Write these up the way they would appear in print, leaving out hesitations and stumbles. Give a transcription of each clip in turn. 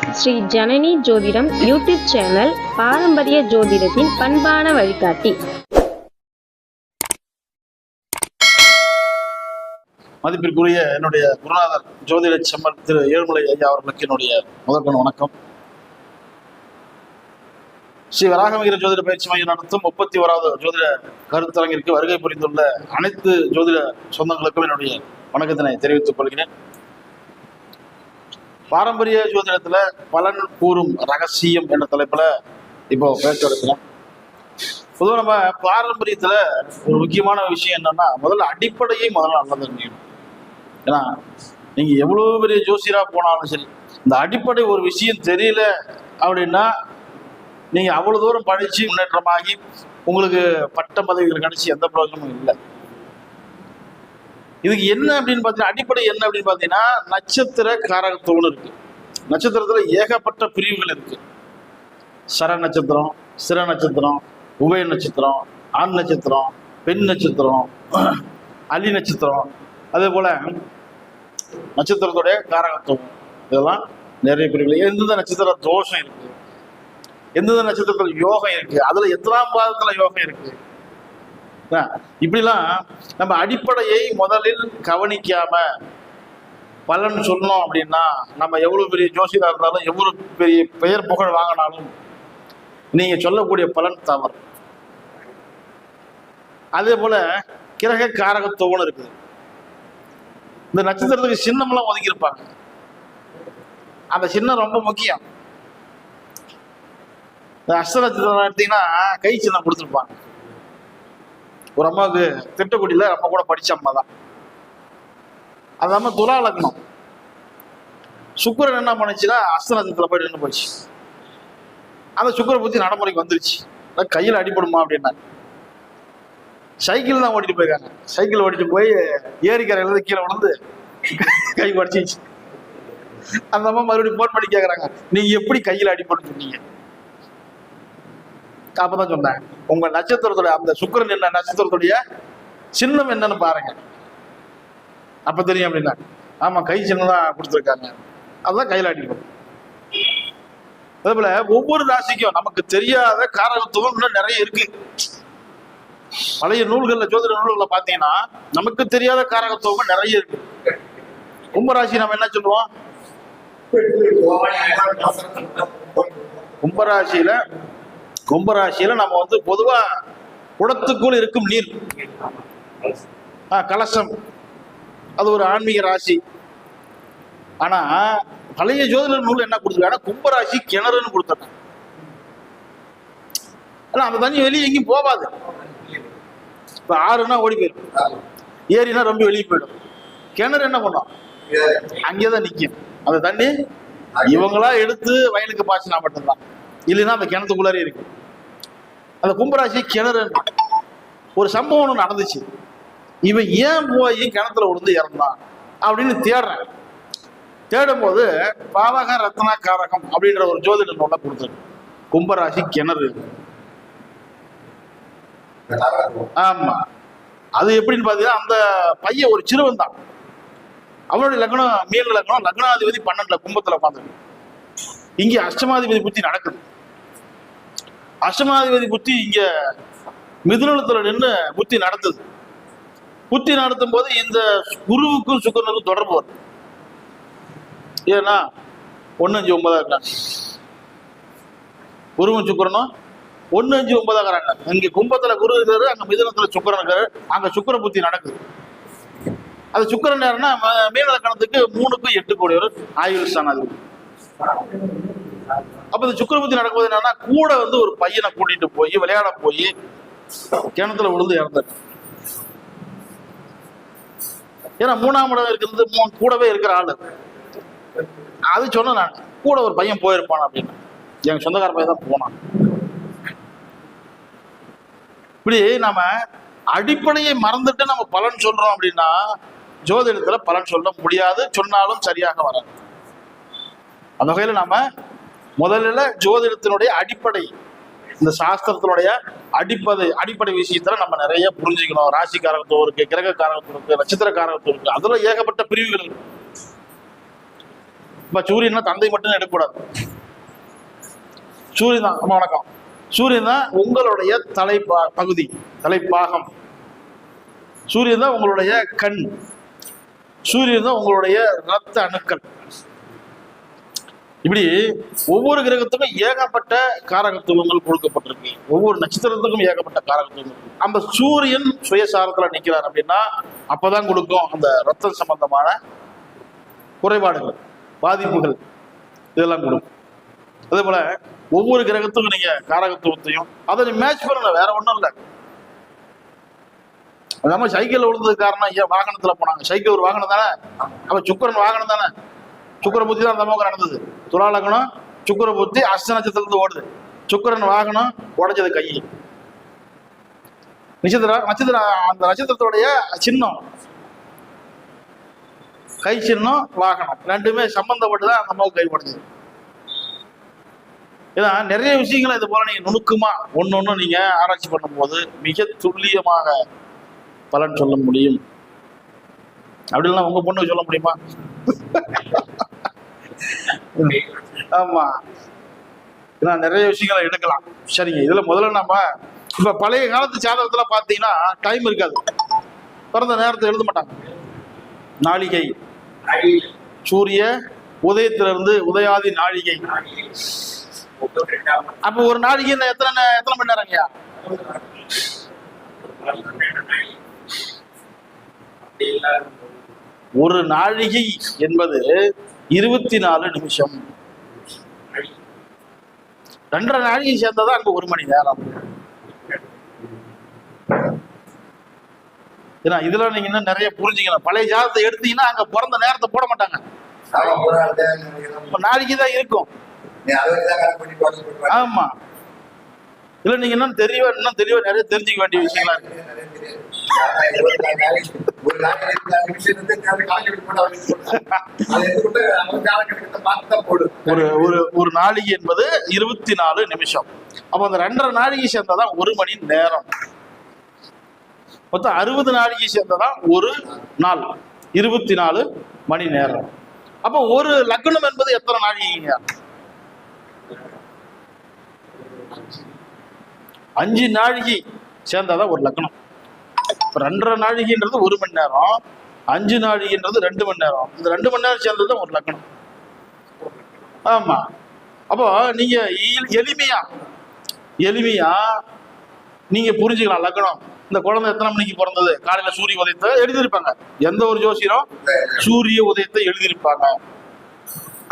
ஸ்ரீ ஜனனி ஜோதிடம் YouTube channel பாரம்பரிய ஜோதிடத்தின் பண்பான வழிகாட்டி. மதிப்பிற்குரிய என்னுடைய குருநாதர் ஜோதிட செம்மல் திரு ஏழுமலை ஐயா அவர்களுக்கு என்னுடைய முதற்கண் வணக்கம். ஸ்ரீ வராகமிகிற ஜோதிட பயிற்சி மையம் நடத்தும் 31வது ஜோதிட கருத்தரங்கிற்கு வருகை புரிந்துள்ள அனைத்து ஜோதிட சொந்தங்களுக்கும் என்னுடைய வணக்கத்தினை தெரிவித்துக் கொள்கிறேன். பாரம்பரிய ஜோதிடத்துல பலன் கூறும் ரகசியம் என்ற தலைப்புல இப்போ பேச எடுக்கிறோம். பொதுவாக நம்ம பாரம்பரியத்துல ஒரு முக்கியமான விஷயம் என்னன்னா, முதல்ல அடிப்படையை முதல்ல நல்லா தெரிஞ்சுக்கணும். ஏன்னா நீங்க எவ்வளவு பெரிய ஜோசியரா போனாலும் சரி, இந்த அடிப்படை ஒரு விஷயம் தெரியல அப்படின்னா நீங்க அவ்வளவு தூரம் படிச்சு முன்னேற்றமாகி உங்களுக்கு பட்ட பதவிகள் கிடைச்சி எந்த பிரயோஜனமும் இல்லை. இதுக்கு என்ன அப்படின்னு பார்த்தீங்கன்னா, அடிப்படை என்ன அப்படின்னு பார்த்தீங்கன்னா, நட்சத்திர காரகத்துவம் இருக்கு. நட்சத்திரத்துல ஏகப்பட்ட பிரிவுகள் இருக்கு. சர நட்சத்திரம், சிர நட்சத்திரம், உபய நட்சத்திரம், ஆண் நட்சத்திரம், பெண் நட்சத்திரம், அலி நட்சத்திரம், அதே போல நட்சத்திரத்துடைய காரகத்துவம், இதெல்லாம் நிறைய பிரிவுகள். எந்தெந்த நட்சத்திர தோஷம் இருக்கு, எந்தெந்த நட்சத்திரத்துல யோகம் இருக்கு, அதுல எத்தனாம் பாதத்துல யோகம் இருக்கு, இப்படிலாம் நம்ம அடிப்படையை முதலில் கவனிக்காம பலன் சொன்னோம் அப்படின்னா, நம்ம எவ்வளவு பெரிய ஜோசியரா இருந்தாலும் எவ்வளவு பெரிய பெயர் புகழ் வாங்கினாலும் நீங்க சொல்லக்கூடிய பலன் தவறு. அதே போல கிரக காரகத்துவம் இருக்குது. இந்த நட்சத்திரத்துக்கு சின்னம்லாம் ஒதுக்கியிருப்பாங்க. அந்த சின்னம் ரொம்ப முக்கியம். இந்த அஷ்ட நட்சத்திரம் எடுத்தீங்கன்னா கை சின்னம் கொடுத்துருப்பாங்க. ஒரு அம்மாவுக்கு திட்டக்குடியில அம்மா கூட படிச்ச அம்மா தான். அது அம்மா துலா லக்னம். சுக்கிரன் என்ன பண்ணுச்சுன்னா அஸ்த நட்சத்திரத்துல போய் நின்று போச்சு. அந்த சுக்கிர புத்தி நடைமுறைக்கு வந்துருச்சு. கையில் அடிபடுமா அப்படின்னா சைக்கிள் தான் ஓட்டிட்டு போயிருக்காங்க. சைக்கிள் ஓட்டிட்டு போய் ஏரிக்கரையில கீழே விழுந்து கை படிச்சிச்சு. அந்த அம்மா மறுபடியும் போன் பண்ணி கேட்கறாங்க, நீங்க எப்படி கையில் அடிபடுன்னு சொன்னீங்க? அப்பதான் சொன்னேன், உங்க நட்சத்திரத்துடைய அந்த சுக்கிரன் என்ன நட்சத்திரத்துடைய சின்னம் என்னன்னு பாருங்க, அப்ப தெரியும் அப்படின்னா. ஆமா, கை சின்னம் தான் கொடுத்துருக்காங்க, அதுதான் கையில் அடிப்படும். அதே போல ஒவ்வொரு ராசிக்கும் நமக்கு தெரியாத காரகத்துவம் இன்னும் நிறைய இருக்கு. பழைய நூல்கள்ல, ஜோதிட நூல்கள்ல பாத்தீங்கன்னா நமக்கு தெரியாத காரகத்துவம் நிறைய இருக்கு. கும்பராசி நம்ம என்ன சொல்லுவோம்? கும்பராசியில நம்ம வந்து பொதுவா குடத்துக்குள் இருக்கும் நீர், கலசம், அது ஒரு ஆன்மீக ராசி. ஆனா பழைய ஜோதிட நூல் என்ன கொடுத்துருக்காங்க, கும்பராசி கிணறுன்னு கொடுத்துருக்காங்க. ஆனா அந்த தண்ணி வெளியே எங்கேயும் போகாது. இப்ப ஆறுனா ஓடி போயிடும், ஏரினா ரொம்ப வெளியே போயிடும். கிணறு என்ன பண்ணும், அங்கேதான் நிற்கும். அந்த தண்ணி இவங்களா எடுத்து வயலுக்கு பாய்ச்சினா மட்டும்தான், இல்லைன்னா அந்த கிணத்துக்குள்ளாரே இருக்கு. அந்த கும்பராசி கிணறு. ஒரு சம்பவம் ஒன்று நடந்துச்சு. இவன் ஏன் போய் கிணத்துல விழுந்து இறந்தான் அப்படின்னு தேடுறேன். தேடும் போது பாவக ரத்னா காரகம் அப்படின்ற ஒரு ஜோதிட நூலை கொடுத்தாரு. கும்பராசி கிணறு. ஆமா, அது எப்படின்னு பாத்தீங்கன்னா, அந்த பையன் ஒரு சிறுவன் தான். அவனுடைய லக்னம் மீன லக்னம், லக்னாதிபதி 12ல கும்பத்துல உட்காந்துருக்கு. இங்க அஷ்டமாதிபதி புத்தி நடக்குது. அஷ்டமாதிபதி புத்தி இங்க மிதுனத்துல நின்று புத்தி நடத்துது. புத்தி நடத்தும் போது இந்த குருவுக்கும் சுக்கிரனுக்கும் தொடர்பு வரும். ஏன்னா 1-5-9 இருக்காங்க. குருவும் சுக்கிரனும் 1-5-9 இருக்கிறாங்க. இங்க கும்பத்துல குரு இருக்காரு, அங்க மிதுனத்துல சுக்கிரன் இருக்காரு. அங்க சுக்கிர புத்தி நடக்குது. அது சுக்கிரன் நேரம்னா மீன லக்னத்துக்கு 3-8 கூடியவர் ஆயுள் ஸ்தானாதிபதி. அப்ப இந்த சுக்கிர புத்தி நடக்கும்போது என்னன்னா, கூட வந்து ஒரு பையனை கூட்டிட்டு போய் விளையாட போய் கிணத்துல விழுந்து இறந்தாரு. ஏன்னா 3ஆம் இடம் இருக்கிறது கூடவே இருக்கிற ஆளு. அது சொன்ன நான், கூட ஒரு பையன் போயிருப்பான் அப்படின்னு. எங்க சொந்தக்கார பையன் தான் போனான். இப்படி நாம அடிப்படையை மறந்துட்டு நம்ம பலன் சொல்றோம் அப்படின்னா ஜோதிடத்துல பலன் சொல்ல முடியாது, சொன்னாலும் சரியாக வராது. அந்த வகையில நாம முதல்ல ஜோதிடத்தினுடைய அடிப்படை, இந்த சாஸ்திரத்தினுடைய அடிப்படை விஷயத்துல நம்ம நிறைய புரிஞ்சுக்கணும். ராசி காரகத்துவம் இருக்கு, கிரக காரகத்துவம் இருக்கு, நட்சத்திர காரகத்துவம் இருக்கு, அதுல ஏகப்பட்ட பிரிவுகள் இருக்கு. இப்ப சூரியன்னா தந்தை மட்டும் எடுக்கக்கூடாது. சூரியன் தான், அம்மா வணக்கம், சூரியன் தான் உங்களுடைய பகுதி, தலைப்பாகம். சூரியன் தான் உங்களுடைய கண். சூரியன் தான் உங்களுடைய இரத்த அணுக்கள். இப்படி ஒவ்வொரு கிரகத்துக்கும் ஏகப்பட்ட காரகத்துவங்கள் கொடுக்கப்பட்டிருக்கு. ஒவ்வொரு நட்சத்திரத்துக்கும் ஏகப்பட்ட காரகத்துவங்கள். அந்த சூரியன் சுயசாரத்துல நிக்கிறார் அப்படின்னா அப்பதான் கொடுக்கும் அந்த ரத்தம் சம்பந்தமான குறைபாடுகள், பாதிப்புகள், இதெல்லாம் கொடுக்கும். அதே போல ஒவ்வொரு கிரகத்துக்கும் நீங்க காரகத்துவத்தையும் அதை மேட்ச் பண்ணல, வேற ஒண்ணும் இல்லை. நம்ம சைக்கிள் விழுந்தது காரணம் ஏன் வாகனத்துல போனாங்க? சைக்கிள் ஒரு வாகனம் தானே, அப்ப சுக்கரன் வாகனம் தானே. சுக்கர புத்தி தான் அந்த பக்கம் நடந்தது. துலா லக்னம் சுக்கர புத்தி அஸ்த நட்சத்திரத்துல ஓடுது. சுக்கரன் வாகனம் உடைஞ்சது கை. நட்சத்திரம் அந்த நட்சத்திரத்துடைய சின்னம், கை சின்னம், வாகனம் ரெண்டுமே சம்பந்தப்பட்டுதான் அந்த மாதிரி கை உடைஞ்சது. ஏன்னா நிறைய விஷயங்களை இது போல நீங்க நுணுக்கமா ஒன்னொன்னு நீங்க ஆராய்ச்சி பண்ணும்போது மிக துல்லியமாக பலன் சொல்ல முடியும். அப்படின்னா உங்க பொண்ணுக்கு சொல்ல முடியுமா? ஆமா, ஏன்னா நிறைய விஷயங்களை எடுக்கலாம். சரிங்க, இதுல முதல்ல நம்ம இப்ப பழைய காலத்து ஜாதகத்துல பாத்தீங்கன்னா டைம் இருக்காது, பிறந்த நேரத்தை எழுத மாட்டாங்க. நாளிகை, சூரிய உதயத்திலிருந்து உதயாதி நாளிகை. அப்ப ஒரு நாளிகை எத்தனை மணி நேரங்கய்யா? ஒரு நாழிகை என்பது 24 நிமிஷம். 2.5 நாழிகை சேர்ந்ததான் அங்க 1 மணி நேரம். ஏன்னா இதுல நீங்க இன்னும் நிறைய புரிஞ்சுக்கணும். பழைய ஜாதகத்தை எடுத்தீங்கன்னா அங்க பிறந்த நேரத்தை போட மாட்டாங்க, நாளைக்கு தான் இருக்கும். ஆமா, இல்ல நீங்க இன்னும் தெளிவா நிறைய தெரிஞ்சுக்க வேண்டிய விஷயங்களா இருக்கு. ஒரு நாளிகை என்பது 24 நிமிஷம். அப்ப அந்த 2.5 நாழிகை சேர்ந்தாதான் 1 மணி நேரம். மொத்தம் 60 நாழிகை சேர்ந்ததான் ஒரு நாள், 24 மணி நேரம். அப்ப ஒரு லக்னம் என்பது எத்தனை நாழிகைங்க? 5 நாழிகை சேர்ந்தாதான் ஒரு லக்னம். 2.5 நாழிகைன்றது 1 மணி நேரம், 5 நாழிகைன்றது 2 மணி நேரம். இந்த 2 மணி நேரம் சேர்ந்ததுதான் ஒரு லக்னம். ஆமா, அப்போ நீங்க எளிமையா நீங்க புரிஞ்சுக்கலாம். லக்னம், இந்த குழந்தை எத்தனை மணிக்கு பிறந்தது, காலையில சூரிய உதயத்தை எழுதியிருப்பாங்க. எந்த ஒரு ஜோசியரும் சூரிய உதயத்தை எழுதியிருப்பாங்க.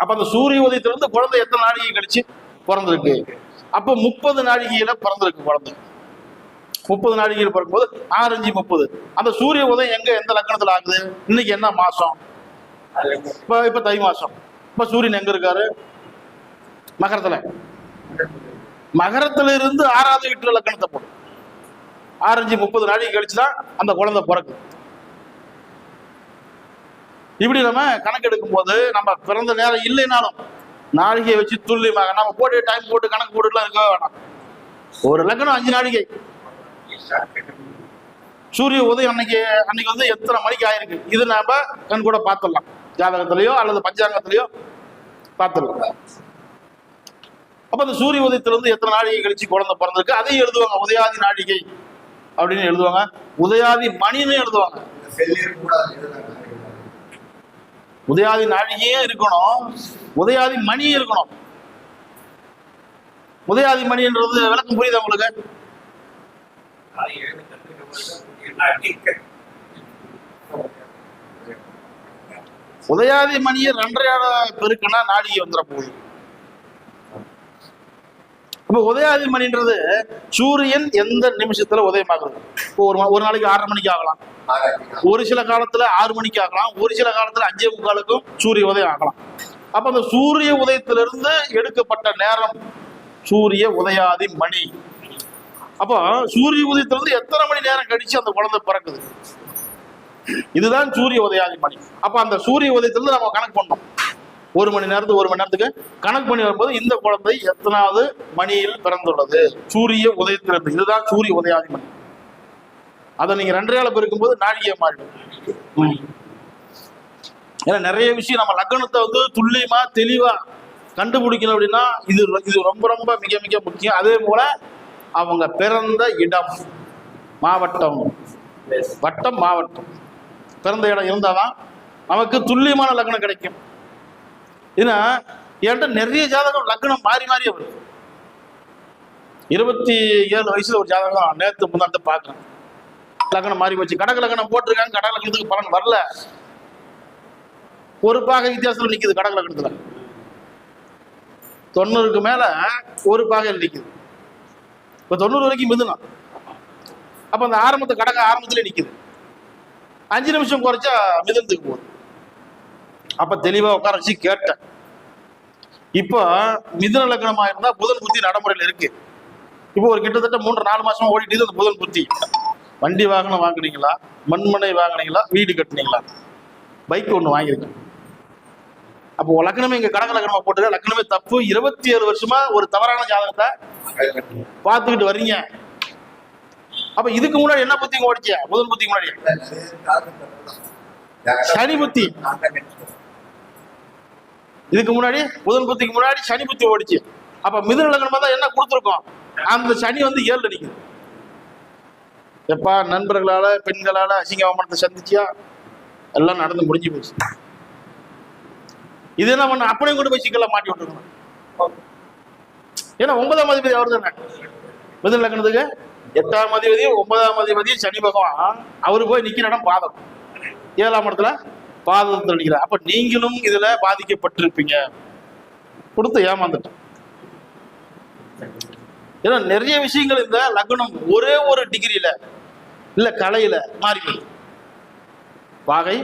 அப்ப அந்த சூரிய உதயத்திலிருந்து குழந்தை எத்தனை நாழிகை கழிச்சு பிறந்திருக்கு? அப்ப 30 நாழிகையில பிறந்திருக்கு குழந்தை. 30 நாழிகையில் பிறக்கும்போது 6 5 30. அந்த சூரிய உதயம் எந்த லக்னத்துல ஆகுது? இன்னைக்கு என்ன மாசம்? இப்ப தை மாசம். இப்ப சூரியன் எங்க இருக்காரு? மகரத்துல. மகரத்துல இருந்து 6வது வீட்டுல லக்னத்தை போடும். 6 5 30 நாழிகை கழிச்சுதான் அந்த குழந்தை பிறகு. இப்படி நம்ம கணக்கெடுக்கும் போது நம்ம பிறந்த நேரம் இல்லைனாலும் நாழிகையை வச்சு துல்லியமாக நம்ம போட்டு டைம் போட்டு கணக்கு போட்டுலாம் இருக்க வேணாம். ஒரு லக்னம் 5 நாழிகை. சூரிய உதயம் அன்னைக்கு வந்து எத்தனை மணிக்கு ஆயிருக்கு, இது நாம கண் கூட பார்த்துடலாம். ஜாதகத்திலேயோ அல்லது பஞ்சாங்கத்திலேயோ பார்த்துடலாம். அப்ப அந்த சூரிய உதயத்திலிருந்து எத்தனை நாழிகை கழிச்சு குழந்தை பிறந்திருக்கு அதையும் எழுதுவாங்க. உதயாதி நாழிகை அப்படின்னு எழுதுவாங்க, உதயாதி மணின்னு எழுதுவாங்க. உதயாதி நாழிகையும் இருக்கணும், உதயாதி மணியும் இருக்கணும். உதயாதி மணின்றது விளக்கம் புரியுதா உங்களுக்கு? உதயாதி மணியை 2.5 பெருக்குனா நாழிகை வந்துட போகுது. அப்ப உதயாதி மணின்றது சூரியன் எந்த நிமிஷத்துல உதயமாகுது. இப்போ ஒரு நாளைக்கு 6:30 மணிக்கு ஆகலாம், ஒரு சில காலத்துல 6 மணிக்கு ஆகலாம், ஒரு சில காலத்துல 5:45க்கும் சூரிய உதயம் ஆகலாம். அப்ப அந்த சூரிய உதயத்திலிருந்து எடுக்கப்பட்ட நேரம் சூரிய உதயாதி மணி. அப்போ சூரிய உதயத்திலிருந்து எத்தனை மணி நேரம் கழிச்சு அந்த குழந்தை பிறக்குது, இதுதான் சூரிய உதயாதி மணி. அப்ப அந்த சூரிய உதயத்திலிருந்து நம்ம கணக்கு பண்ணோம். 1 மணி நேரத்துக்கு கணக்கு பண்ணி வரும்போது இந்த குழந்தை எத்தனாவது மணியில் பிறந்துள்ளது, சூரிய உதயத்திலிருந்து. இதுதான் சூரிய உதயாதி மணி. அதை நீங்க 2.5 பெருக்கும்போது நாழிகை மாறிடும். ஏன்னா நிறைய விஷயம் நம்ம லக்னத்தை வந்து துல்லியமா தெளிவா கண்டுபிடிக்கணும் அப்படின்னா இது இது ரொம்ப ரொம்ப மிக மிக முக்கியம். அதே போல அவங்க பிறந்த இடம், மாவட்டம், வட்டம், மாவட்டம், பிறந்த இடம் இருந்தாதான் நமக்கு துல்லியமான லக்னம் கிடைக்கும். ஏன்னா என்கிட்ட நிறைய ஜாதகம் லக்னம் மாறி மாறியே வருது. 27 வயசுல ஒரு ஜாதகம் நேற்று முன்னாடி பார்க்குறேன், லக்னம் மாறி போச்சு. கடக லக்னம் போட்டிருக்காங்க, கடக லக்னத்துக்கு பலன் வரல. ஒரு பாகை வித்தியாசத்தில் நிற்குது கடக லக்னத்துல. 90க்கு மேல ஒரு பாகையில் நிற்குது. இப்போ 90 வரைக்கும் மிதுனம். அப்போ அந்த ஆரம்பத்தை கடக ஆரம்பத்திலே நிற்குது. 5 நிமிஷம் குறைச்சா மிதுனத்துக்கு போகுது. அப்ப தெளிவா உட்கார வச்சு கேட்டேன். இப்போ மிதுன லக்னமா இருந்தா புதன் புத்தி நடைமுறையில் இருக்கு. இப்போ ஒரு கிட்டத்தட்ட 3-4 மாசமா ஓடிட்டு அந்த புதன் புத்தி. வண்டி வாகனம் வாங்குனீங்களா, மண்மனை வாங்கினீங்களா, வீடு கட்டினீங்களா, பைக் ஒன்று வாங்கிருக்கேன். அப்போ லக்னமே இங்க கடக லக்னமா போட்டு லக்னமே தப்பு. 27 வருஷமா ஒரு தவறான ஜாதகத்தை பார்த்துக்கிட்டு வர்றீங்க. அப்ப இதுக்கு முன்னாடி என்ன புத்தி ஓடிச்சு? புதன் புத்திக்கு முன்னாடி சனி புத்தி. இதுக்கு முன்னாடி புதன் புத்திக்கு முன்னாடி சனி புத்தி ஓடிச்சு. அப்ப மிதுன லக்னமா தான் என்ன கொடுத்துருக்கோம்? அந்த சனி வந்து 7ல நிக்குது. எப்பா நண்பர்களால பெண்களால அசிங்க அவமானத்தை சந்திச்சியா? எல்லாம் நடந்து முடிஞ்சு போச்சு. இது என்ன பண்ண அப்படியே கொண்டு போய் சிக்கல மாட்டி விட்டுருக்கணும். ஏன்னா 9ஆம் அதிபதி அவர் தானே மிதுன லக்னத்துக்கு. 8ஆம் அதிபதி 9ஆம் அதிபதி சனி பகவான் அவரு போய் நிக்கிற இடம் பாதம், 7ஆம் இடத்துல பாதத்தில் நிற்கிறார். அப்ப நீங்களும் இதுல பாதிக்கப்பட்டிருப்பீங்க. கொடுத்து ஏமாந்துட்டோம். ஏன்னா நிறைய விஷயங்கள் இந்த லக்னம் ஒரே ஒரு டிகிரியில இல்ல கலையில மாறி போயிடுது. பாகை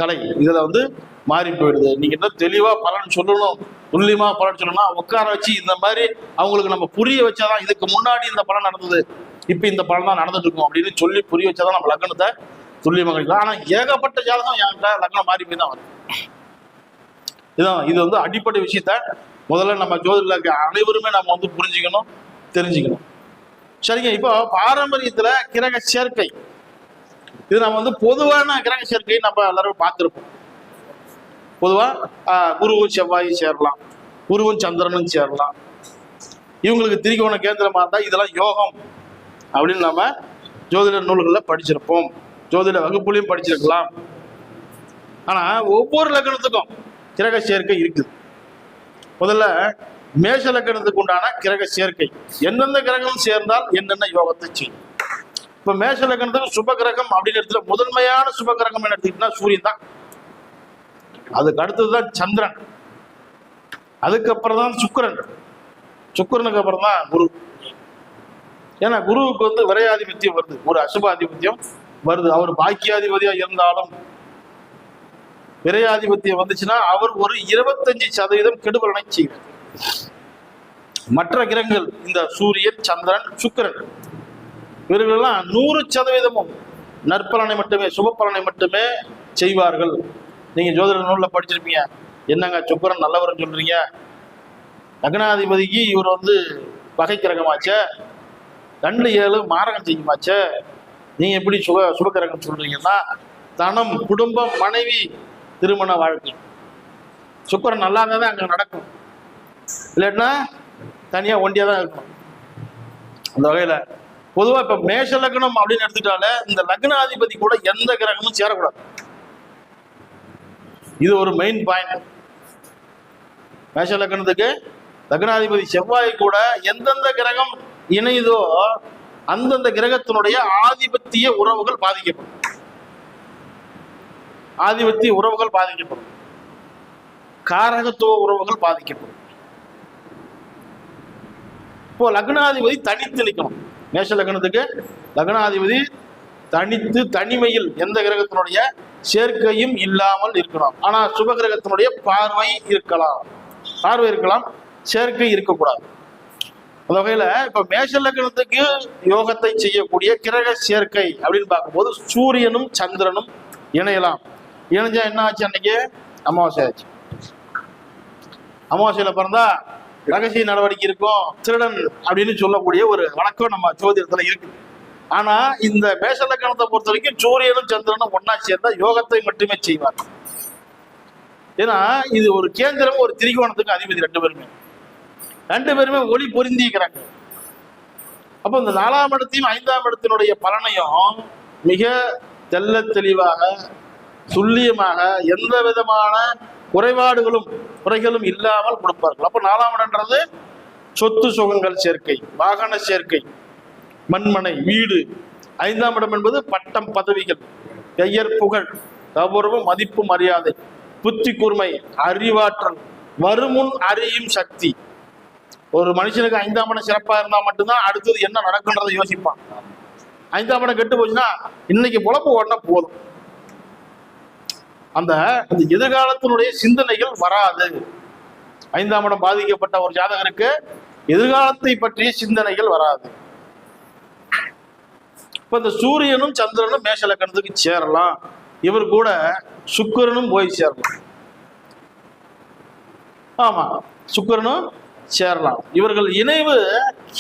கலை இதுல வந்து மாறி போயிடுது. நீங்க என்ன தெளிவா பலன் சொல்லணும், துல்லியமா பலன் சொல்லணும்னா உட்கார வச்சு இந்த மாதிரி அவங்களுக்கு நம்ம புரிய வச்சாதான் இதுக்கு முன்னாடி இந்த பலன் நடந்தது, இப்ப இந்த பலன் தான் நடந்துட்டு இருக்கும் அப்படின்னு சொல்லி புரிய வச்சாதான் நம்ம லக்னத்தை துல்லியமாக கிடைக்கலாம். ஆனா ஏகப்பட்ட ஜாதகம் என்கிட்ட லக்னம் மாறி போய் தான் வரும். இதுதான் இது வந்து அடிப்படை விஷயத்த முதல்ல நம்ம ஜோதிட அனைவருமே நம்ம வந்து புரிஞ்சுக்கணும், தெரிஞ்சுக்கணும். சரிங்க. இப்போ பாரம்பரியத்துல கிரக சேர்க்கை இது நம்ம வந்து பொதுவான கிரக சேர்க்கை நம்ம எல்லாரும் பார்த்துருப்போம். பொதுவா குருவும் செவ்வாயும் சேரலாம், குருவும் சந்திரனும் சேரலாம். இவங்களுக்கு திரிகோண கேந்திரமா இருந்தா இதெல்லாம் யோகம் அப்படின்னு நம்ம ஜோதிட நூல்களில் படிச்சிருப்போம், ஜோதிட வகுப்புலையும் படிச்சிருக்கலாம். ஆனா ஒவ்வொரு லக்னத்துக்கும் கிரக சேர்க்கை இருக்குது. முதல்ல மேஷ லக்னத்துக்கு உண்டான கிரக சேர்க்கை, எந்தெந்த கிரகம் சேர்ந்தால் என்னென்ன யோகத்தை செய்யும். இப்ப மேஷ லக்னத்துக்கு சுப கிரகம் அப்படின்னு எடுத்துட்டு முதன்மையான சுப கிரகம் என்ன எடுத்துக்கிட்டா சூரியன் தான். அதுக்கு அடுத்ததுதான் சந்திரன், அதுக்கப்புறம் தான் சுக்கிரன், சுக்கிரனுக்கு அப்புறம் தான் குரு. ஏன்னா குருவுக்கு வந்து விரையாதிபத்தியம் வருது, ஒரு அசுபாதிபத்தியம் வருது. அவர் பாக்கியாதிபதியா இருந்தாலும் விரையாதிபத்தியம் வந்துச்சுன்னா அவர் ஒரு 25% கெடுபலனை செய்வார். மற்ற கிரகங்கள் இந்த சூரியன், சந்திரன், சுக்கிரன் இவர்களெல்லாம் 100% நற்பலனை மட்டுமே, சுப பலனை மட்டுமே செய்வார்கள். நீங்க ஜோதிட நூல்ல படிச்சிருப்பீங்க. என்னங்க சுக்கிரன் நல்லவர்னு சொல்றீங்க, லக்னாதிபதிக்கு இவர் வந்து பகை கிரகமாச்ச, 2-7 மாரகம் செய்யுமாச்ச, நீங்க எப்படி சுபகிரகம் சொல்றீங்கன்னா தனம், குடும்பம், மனைவி, திருமண வாழ்க்கை சுக்கிரன் நல்லா இருந்தா தான் அங்க நடக்கும். இல்லைன்னா தனியா ஒண்டியா தான் இருக்கணும். அந்த வகையில பொதுவா இப்ப மேஷ லக்னம் அப்படின்னு எடுத்துட்டாலே இந்த லக்னாதிபதி கூட எந்த கிரகமும் சேரக்கூடாது. இது ஒரு மெயின் பாயிண்ட். மேஷ லக்னத்துக்கு லக்னாதிபதி செவ்வாய் கூட எந்தெந்த கிரகம் இணையுதோ அந்தந்த கிரகத்தினுடைய ஆதிபத்திய உறவுகள் பாதிக்கப்படும். ஆதிபத்திய உறவுகள் பாதிக்கப்படும், காரகத்துவ உறவுகள் பாதிக்கப்படும். இப்போ லக்னாதிபதி தனித்து நிற்கணும். மேஷ லக்னத்துக்கு லக்னாதிபதி தனித்து தனிமையில் எந்த கிரகத்தினுடைய சேர்க்கையும் இல்லாமல் இருக்கணும். ஆனா சுப கிரகத்தினுடைய பார்வை இருக்கலாம், சேர்க்கை இருக்கக்கூடாது. அந்த வகையில இப்ப மேஷ லக்னத்துக்கு யோகத்தை செய்யக்கூடிய கிரக சேர்க்கை அப்படின்னு பார்க்கும்போது சூரியனும் சந்திரனும் இணையலாம். இணைஞ்சா என்ன ஆச்சு? அன்னைக்கு அமாவாசை ஆச்சு. அமாவாசையில பிறந்தா ரகசிய நடவடிக்கை இருக்கும், திருடன் அப்படின்னு சொல்லக்கூடிய ஒரு வழக்கம் நம்ம ஜோதிடத்துல இருக்கு. ஆனா இந்த மேஷ லக்னத்தை பொறுத்த வரைக்கும் சூரியனும் சந்திரனும் ஒன்னா சேர்ந்தா யோகத்தை மட்டுமே செய்வார். ஏன்னா இது ஒரு கேந்திரம், ஒரு திரிகோணத்துக்கு அதிபதி ரெண்டு பேருமே ஒளி பொருந்திக்கிறாங்க. அப்போ இந்த 4ஆம் இடத்தையும் 5ஆம் இடத்தினுடைய பலனையும் மிக தெள்ள தெளிவாக துல்லியமாக எந்த விதமான குறைகளும் இல்லாமல் கொடுப்பார்கள். அப்போ 4ஆம் இடம்ன்றது சொத்து சுகங்கள் சேர்க்கை, வாகன சேர்க்கை, மண்மனை, வீடு. 5ஆம் இடம் என்பது பட்டம், பதவிகள், பெயர், புகழ், கௌரவம், மதிப்பு, மரியாதை, புத்தி கூர்மை, அறிவாற்றல், வருமுன் அறியும் சக்தி. ஒரு மனுஷனுக்கு 5ஆம் இடம் சிறப்பா இருந்தா மட்டும்தான் அடுத்தது என்ன நடக்குன்றதை யோசிப்பான். 5ஆம் இடம் கெட்டு போச்சுன்னா இன்னைக்கு பொழப்பு ஓடனா போதும், அந்த எதிர்காலத்தினுடைய சிந்தனைகள் வராது. 5ஆம் இடம் பாதிக்கப்பட்ட ஒரு ஜாதகருக்கு எதிர்காலத்தை பற்றிய சிந்தனைகள் வராது. இப்ப இந்த சூரியனும் சந்திரனும் மேஷ லக்னத்துக்கு சேரலாம், இவர் கூட சுக்கிரனும் போய் சேரலாம். ஆமா, சுக்கிரனும் சேரலாம். இவர்கள் இணைவு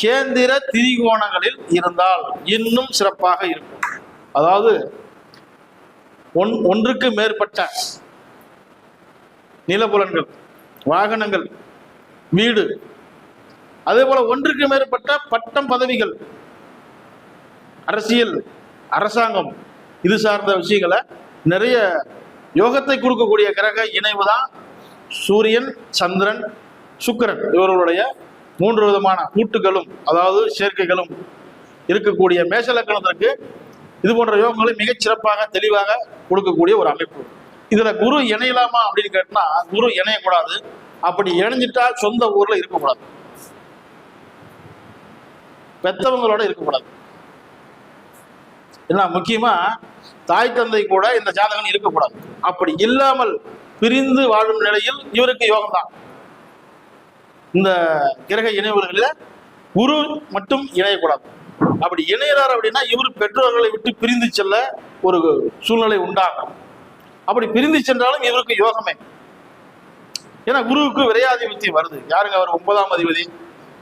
கேந்திர திரிகோணங்களில் இருந்தால் இன்னும் சிறப்பாக இருக்கும். அதாவது ஒன்றுக்கு மேற்பட்ட நிலபுலன்கள், வாகனங்கள், வீடு, அதே போல ஒன்றுக்கு மேற்பட்ட பட்டம், பதவிகள், அரசியல், அரசாங்கம், இது சார்ந்த விஷயங்களை நிறைய யோகத்தை கொடுக்கக்கூடிய கிரக இணைவு தான் சூரியன், சந்திரன், சுக்கிரன். இவர்களுடைய 3 விதமான கூட்டுகளும் அதாவது சேர்க்கைகளும் இருக்கக்கூடிய மேஷ லக்னத்திற்கு இது போன்ற யோகங்களை மிகச் சிறப்பாக தெளிவாக கொடுக்கக்கூடிய ஒரு அமைப்பு. இதுல குரு இணையலாமா அப்படின்னு கேட்டா குரு இணையக்கூடாது. அப்படி இணைஞ்சிட்டா சொந்த ஊர்ல இருக்கக்கூடாது, பெத்தவங்களோட இருக்கக்கூடாது. ஏன்னா முக்கியமா தாய் தந்தை கூட இந்த ஜாதகம் இருக்கக்கூடாது. அப்படி இல்லாமல் பிரிந்து வாழும் நிலையில் இவருக்கு யோகம் தான். இந்த கிரக இணைவுகளில் குரு மட்டும் இணையக்கூடாது. அப்படி இணையறார் அப்படின்னா இவர் பெற்றோர்களை விட்டு பிரிந்து செல்ல ஒரு சூழ்நிலை உண்டாகும். அப்படி பிரிந்து சென்றாலும் இவருக்கு யோகமே. ஏன்னா குருவுக்கு விரையாதிபதி வருது. யாருங்க அவர்? 9ஆம் அதிபதி,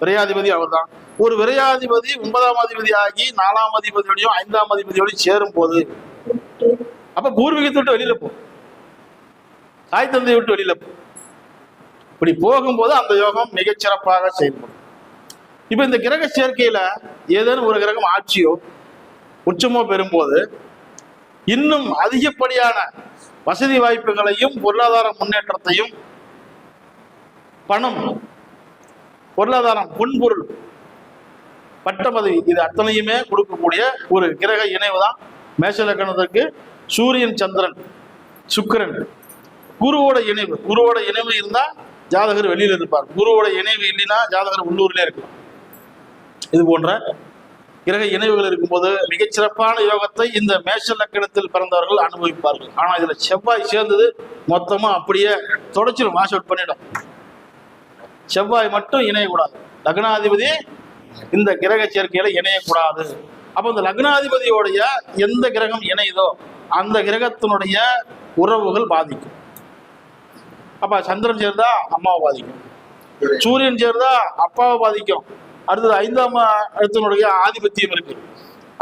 விரையாதிபதி அவர் தான். ஒரு விரையாதிபதி 9ஆம் அதிபதி ஆகி 4ஆம் அதிபதியோடையும் 5ஆம் அதிபதியோடையும் சேரும் போது அப்ப பூர்வீகத்தை விட்டு வெளியில போ, தாய் தந்தையை விட்டு வெளியில போ. இப்படி போகும்போது அந்த யோகம் மிகச்சிறப்பாக செயல்படும். இப்ப இந்த கிரக சேர்க்கையில ஏதேனும் ஒரு கிரகம் ஆட்சியோ உச்சமோ பெறும்போது இன்னும் அதிகப்படியான வசதி வாய்ப்புகளையும் பொருளாதார முன்னேற்றத்தையும், பணம், பொருளாதாரம், பொன்பொருள், பட்ட பதவி, இது அத்தனையுமே கொடுக்கக்கூடிய ஒரு கிரக இணைவு தான் மேஷ லக்னத்திற்கு சூரியன், சந்திரன், சுக்கிரன். குருவோட இணைவு இருந்தா ஜாதகர் வெளியில இருப்பார். குருவோட இணைவு இல்லைன்னா ஜாதகர் உள்ளூர்ல இருக்கலாம். இது போன்ற கிரக இணைவுகள் இருக்கும்போது மிகச்சிறப்பான யோகத்தை இந்த மேஷ லக்னத்தில் பிறந்தவர்கள் அனுபவிப்பார்கள். ஆனா இதுல செவ்வாய் சேர்ந்தது மொத்தமா அப்படியே தொடச்சிடும், வாஷ் அவுட் பண்ணிடும். செவ்வாய் மட்டும் இணையக்கூடாது. லக்னாதிபதி இந்த கிரக சேர்க்கையில இணையக்கூடாது. அப்ப இந்த லக்னாதிபதியோடைய எந்த கிரகம் இணையுதோ அந்த கிரகத்தினுடைய உறவுகள் பாதிக்கும். அப்ப சந்திரன் சேர்ந்தா அம்மாவை பாதிக்கும், சூரியன் சேர்ந்தா அப்பாவை பாதிக்கும். அடுத்தது 5ஆம் இடத்தினுடைய ஆதிபத்தியம் இருக்கு,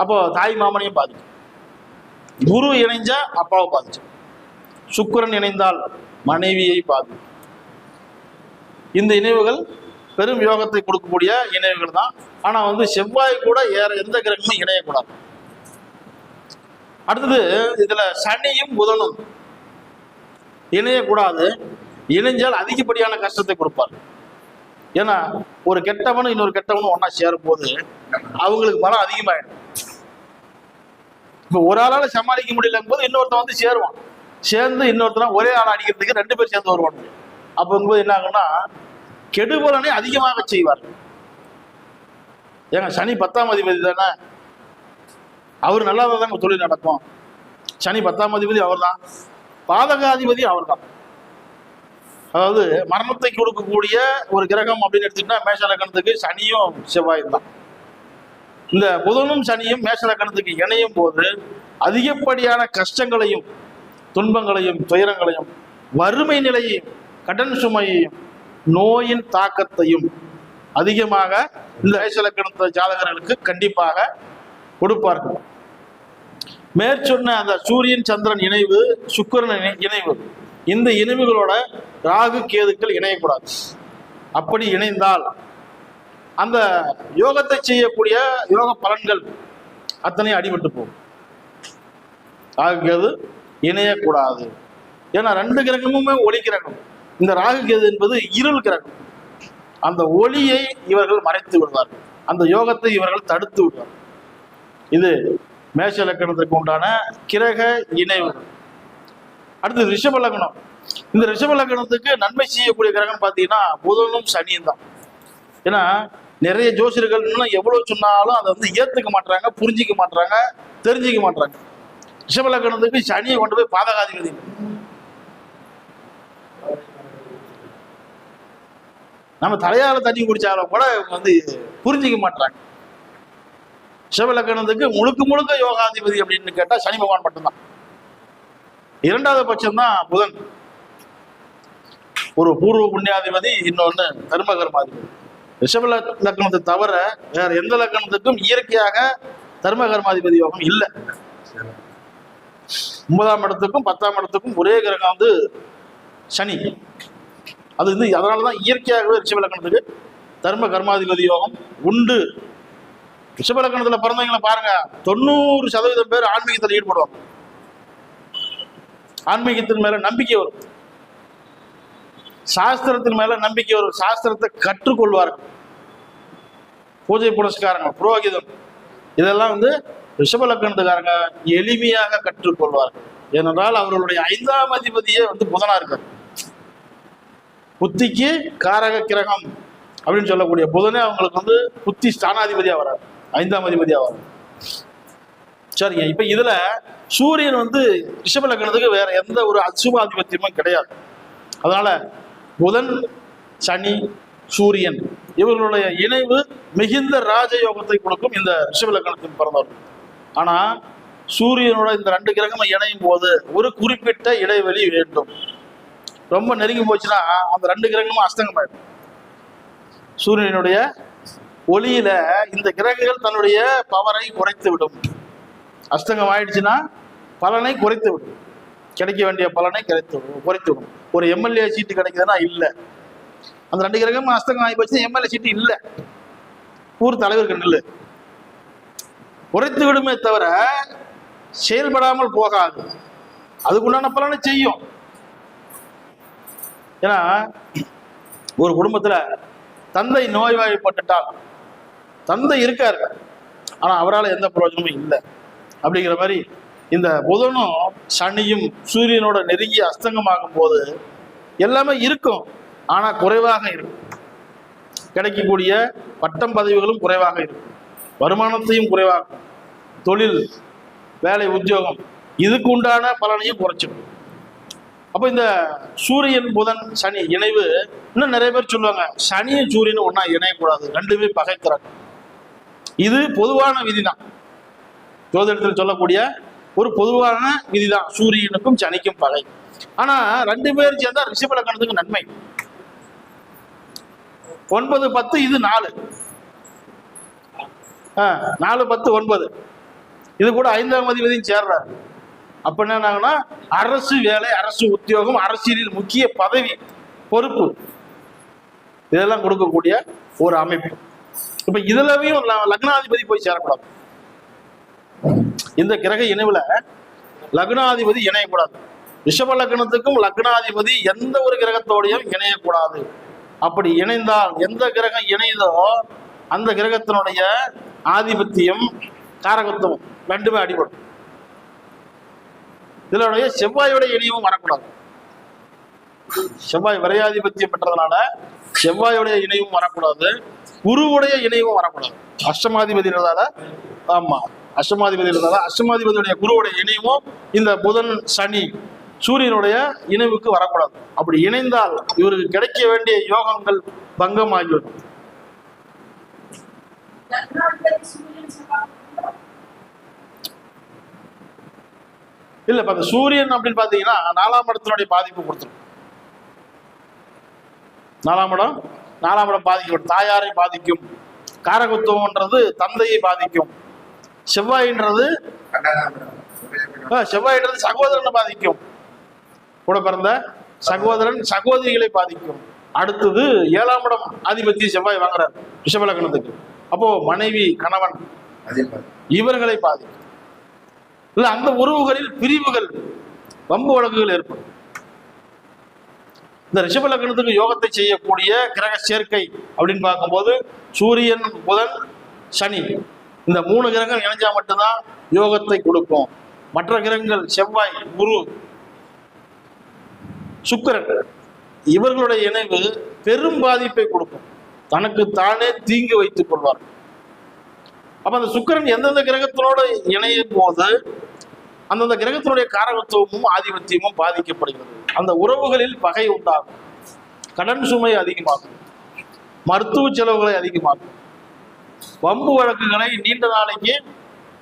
அப்போ தாய் மாமனையும் பாதிக்கும். குரு இணைஞ்சா அப்பாவை பாதிக்கும், சுக்கிரன் இணைந்தால் மனைவியை பாதிக்கும். இந்த இணைவுகள் பெரும் யோகத்தை கொடுக்கக்கூடிய இணைவுகள் தான். ஆனா செவ்வாய் கூட எந்த கிரகமும் இணையக்கூடாது. அடுத்தது இதுல சனியும் புதனும் இணையக்கூடாது. இணைஞ்சால் அதிகப்படியான கஷ்டத்தை கொடுப்பார். ஏன்னா ஒரு கெட்டவனும் இன்னொரு கெட்டவனும் ஒன்னா சேரும் போது அவங்களுக்கு பலம் அதிகமாயிடும். இப்ப ஒரு ஆளால சமாளிக்க முடியலங்கும் போது இன்னொருத்தன் சேருவான். சேர்ந்து இன்னொருத்தனா ஒரே ஆள் அடிக்கிறதுக்கு 2 பேர் சேர்ந்து வருவாங்க. அப்ப என்ன ஆகுன்னா கெடுபலனை அதிகமாக செய்வார். ஏங்க சனி 10ஆம் அதிபதி தானே, அவர் நல்லா தான் தொழில் நடக்கும். சனி 10ஆம் அதிபதி அவர் தான், பாதகாதிபதி அவர் தான். அதாவது மரணத்தை கொடுக்கக்கூடிய ஒரு கிரகம் அப்படின்னு எடுத்துக்கிட்டா மேஷ லக்னத்துக்கு சனியும் செவ்வாயும் தான். இந்த புதனும் சனியும் மேஷ லக்னத்துக்கு இணையும் போது அதிகப்படியான கஷ்டங்களையும், துன்பங்களையும், துயரங்களையும், வறுமை நிலையையும், கடன் சுமையையும், நோயின் தாக்கத்தையும் அதிகமாக இந்த மேஷ லக்னத்து ஜாதகர்களுக்கு கண்டிப்பாக கொடுப்பார்கள். மேற்சொன்ன அந்த சூரியன் சந்திரன் இணைவு, சுக்கிரன் இணைவு, இந்த இணைவுகளோட ராகு கேதுக்கள் இணையக்கூடாது. அப்படி இணைந்தால் அந்த யோகத்தை செய்யக்கூடிய யோக பலன்கள் அத்தனை அடிபட்டு போகும். ராகு கேது இணையக்கூடாது. ஏன்னா 2 கிரகமுமே ஒளி கிரகம். இந்த ராகு கேது என்பது இருள் கிரகம். அந்த ஒளியை இவர்கள் மறைத்து விடுவார்கள், அந்த யோகத்தை இவர்கள் தடுத்து விடுவார்கள். இது மேஷ லக்கணத்திற்கு உண்டான கிரக இணைவுகள். அடுத்து ரிஷப லக்னம். இந்த ரிஷப லக்னத்துக்கு நன்மை செய்யக்கூடிய கிரகம் பார்த்தீங்கன்னா புதனும் சனியும் தான். ஏன்னா நிறைய ஜோசியர்கள் இன்னும் எவ்வளவு சொன்னாலும் அதை வந்து ஏத்துக்க மாட்டாங்க, புரிஞ்சிக்க மாட்டாங்க, தெரிஞ்சிக்க மாட்டாங்க. ரிஷப லக்னத்துக்கு சனியை கொண்டு போய் பாதகாதிபதி. நம்ம தலையால தண்ணி குடிச்சாலும் கூட வந்து புரிஞ்சிக்க மாட்டாங்க. ரிஷப லக்னத்துக்கு முழுக்க முழுக்க யோகாதிபதி அப்படின்னு கேட்டா சனி பகவான் மட்டும்தான். 2வது பட்சம் தான் புதன். ஒரு பூர்வ புண்ணியாதிபதி, இன்னொன்னு தர்ம கர்மாதிபதி. ரிஷப லக்னத்தை தவிர வேற எந்த லக்னத்துக்கும் இயற்கையாக தர்ம கர்மாதிபதி யோகம் இல்லை. 9ஆம் இடத்துக்கும் 10ஆம் இடத்துக்கும் ஒரே கிரகம் வந்து சனி. அது வந்து அதனாலதான் இயற்கையாகவே ரிஷப லக்னத்துக்கு தர்ம கர்மாதிபதி யோகம் உண்டு. ரிஷப லக்னத்துல பிறந்தவங்களை பாருங்க, 90% பேர் ஆன்மீகத்தில் ஈடுபடுவாங்க. ஆன்மீகத்தின் மேல நம்பிக்கை வரும், சாஸ்திரத்தின் மேல நம்பிக்கை வரும், சாஸ்திரத்தை கற்றுக்கொள்வார்கள். பூஜை புனஸ்காரங்கள், புரோகிதம், இதெல்லாம் வந்து ரிஷப லக்னத்துக்காரங்க எளிமையாக கற்றுக்கொள்வார்கள். ஏனென்றால் அவர்களுடைய 5ஆம் அதிபதியே வந்து புதனா இருக்கார். புத்திக்கு காரக கிரகம் அப்படின்னு சொல்லக்கூடிய புதனே அவங்களுக்கு வந்து புத்தி ஸ்தானாதிபதியா வராது, 5ஆம் அதிபதியா வராது. சரிங்க. இப்ப இதுல சூரியன் வந்து ரிஷப லக்னத்துக்கு வேற எந்த ஒரு அசுபாதிபத்தியமும் கிடையாது. அதனால புதன், சனி, சூரியன் இவர்களுடைய இணைவு மிகுந்த ராஜயோகத்தை கொடுக்கும் இந்த ரிஷப லக்னத்தின் பிறந்தவர். ஆனா சூரியனோட இந்த 2 கிரகமும் இணையும் போது ஒரு குறிப்பிட்ட இடைவெளி வேண்டும். ரொம்ப நெருங்கி போச்சுன்னா அந்த 2 கிரகமும் அஸ்தங்கமாயிடும். சூரியனுடைய ஒளியில இந்த கிரகங்கள் தன்னுடைய பவரை குறைத்து விடும். அஸ்தங்கம் ஆயிடுச்சுன்னா பலனை குறைத்து விடும், கிடைக்க வேண்டிய பலனை குறைத்து விடும். ஒரு எம்எல்ஏ சீட்டு கிடைக்குதுன்னா இல்லை, அந்த 2 கிரகமும் அஸ்தங்கம் ஆகி போச்சுன்னா எம்எல்ஏ சீட்டு இல்லை, ஊர் தலைவருக்கு நில்லு. குறைத்து விடுமே தவிர செயல்படாமல் போகாது, அதுக்குண்டான பலனை செய்யும். ஏன்னா ஒரு குடும்பத்துல தந்தை நோய்வாய்ப்பட்டுட்டால், தந்தை இருக்காரு ஆனா அவரால் எந்த பிரயோஜனமும் இல்லை அப்படிங்கிற மாதிரி இந்த புதனும் சனியும் சூரியனோட நெருங்கி அஸ்தங்கமாகும் போது எல்லாமே இருக்கும், ஆனா குறைவாக இருக்கும். கிடைக்கக்கூடிய பட்டம் பதவிகளும் குறைவாக இருக்கும், வருமானத்தையும் குறைவாகும், தொழில் வேலை உத்தியோகம் இதுக்கு உண்டான பலனையும் குறைச்சிடும். அப்போ இந்த சூரியன் புதன் சனி இணைவு, இன்னும் நிறைய பேர் சொல்லுவாங்க சனியும் சூரியனும் ஒன்னா இணையக்கூடாது, 2மே பகைக்கிறாங்க. இது பொதுவான விதிதான், ஜோதிடத்தில் சொல்லக்கூடிய ஒரு பொதுவான விதிதான், சூரியனுக்கும் சனிக்கும் பகை. ஆனா 2 பேர் சேர்ந்தா ரிஷப லக்னத்துக்கு நன்மை. 9, 10 இது 4, 4, 10, 9 இது கூட 5ஆம் அதிபதியும் சேர்றாரு. அப்ப என்ன, அரசு வேலை, அரசு உத்தியோகம், அரசியலில் முக்கிய பதவி, பொறுப்பு இதெல்லாம் கொடுக்கக்கூடிய ஒரு அமைப்பு. இப்ப இதுலயும் லக்னாதிபதி போய் சேரக்கூடாது. இந்த கிரக இணைவுல லக்னாதிபதி இணையக்கூடாது. ரிஷப லக்னத்துக்கும் லக்னாதிபதி எந்த ஒரு கிரகத்தோடையும் இணையக்கூடாது. அப்படி இணைந்தால் எந்த கிரகம் இணைந்தோ அந்த கிரகத்தினுடைய ஆதிபத்தியம் காரகத்துவம் 2மே அடிபடும். இதனுடைய செவ்வாயோடைய இணையமும் வரக்கூடாது. செவ்வாய் விரையாதிபத்தியம் பெற்றதுனால செவ்வாயோடைய இணைவும் வரக்கூடாது, குருவுடைய இணைவும் வரக்கூடாது. அஷ்டமாதிபதி இருந்தால, ஆமா அஷ்டமாதிபதி இருந்தால அஷ்டமாதிபதியுடைய குருவுடைய இணைவும் இந்த புதன் சனி சூரியனுடைய இணைவுக்கு வரக்கூடாது. அப்படி இணைந்தால் இவருக்கு கிடைக்க வேண்டிய யோகங்கள் பங்கமாகிவிடும். இல்ல இப்ப அந்த சூரியன் அப்படின்னு பாத்தீங்கன்னா 4ஆம் இடத்தினுடைய பாதிப்பு கொடுத்துரும். 4ஆம் இடம் பாதிக்கும், தாயாரை பாதிக்கும். காரகத்துவம்ன்றது தந்தையை பாதிக்கும். செவ்வாயின்றது சகோதரனை பாதிக்கும், கூட பிறந்த சகோதரன் சகோதரிகளை பாதிக்கும். அடுத்தது 7ஆம் இடம் ஆதிபத்திய செவ்வாய் வாங்குறாரு ரிஷப லக்னத்துக்கு. அப்போ மனைவி கணவன் இவர்களை பாதிக்கும். இல்ல அந்த உறவுகளில் பிரிவுகள் வம்பு வழக்குகள் ஏற்படும். இந்த ரிஷப லக்னத்துக்கு யோகத்தை செய்யக்கூடிய கிரக சேர்க்கை அப்படின்னு பார்க்கும்போது சூரியன், புதன், சனி, இந்த 3 கிரகங்கள் இணைஞ்சா மட்டும்தான் யோகத்தை கொடுக்கும். மற்ற கிரகங்கள் செவ்வாய், குரு, சுக்கிரன் இவர்களுடைய இணைவு பெரும் பாதிப்பை கொடுக்கும். தனக்கு தானே தீங்கு வைத்துக் கொள்வார். அப்ப அந்த சுக்கிரன் எந்தெந்த கிரகத்தினோட இணையும் போது அந்தந்த கிரகத்தினுடைய காரகத்துவமும் ஆதிபத்தியமும் பாதிக்கப்படுகிறது. அந்த உறவுகளில் பகை உண்டாகும், கடன் சுமை அதிகமாகும், மருத்துவ செலவுகளை அதிகமாகும், வம்பு வழக்குகளை நீண்ட நாளைக்கு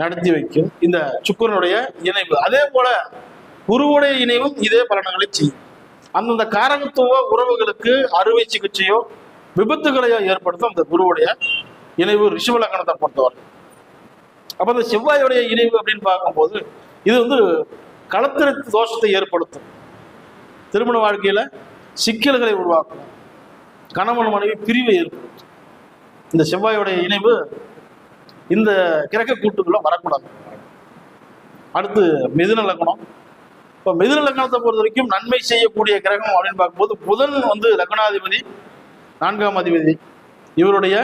நடத்தி வைக்கும் இந்த சுக்கிரனுடைய இணைவு. அதே போல குருவுடைய இணைவும் இதே பலன்களை செய்யும். அந்தந்த காரகத்துவ உறவுகளுக்கு அறுவை சிகிச்சையோ விபத்துகளையோ ஏற்படுத்தும் அந்த குருவுடைய இணைவு ரிஷப லக்னத்தை பொறுத்தவரை. அப்ப அந்த செவ்வாயுடைய இணைவு அப்படின்னு பார்க்கும்போது இது களத்திர தோஷத்தை ஏற்படுத்தும், திருமண வாழ்க்கையில சிக்கல்களை உருவாக்கும், கணவன் மனைவி பிரிவை ஏற்படுத்தும். இந்த செவ்வாயுடைய இணைவு இந்த கிரக கூட்டுக்குள்ள வரக்கூடாது. அடுத்து மிதுன லக்னம். இப்போ மிதுன லக்னத்தை பொறுத்த வரைக்கும் நன்மை செய்யக்கூடிய கிரகம் அப்படின்னு பார்க்கும்போது புதன் லக்னாதிபதி, 4ஆம் அதிபதி. இவருடைய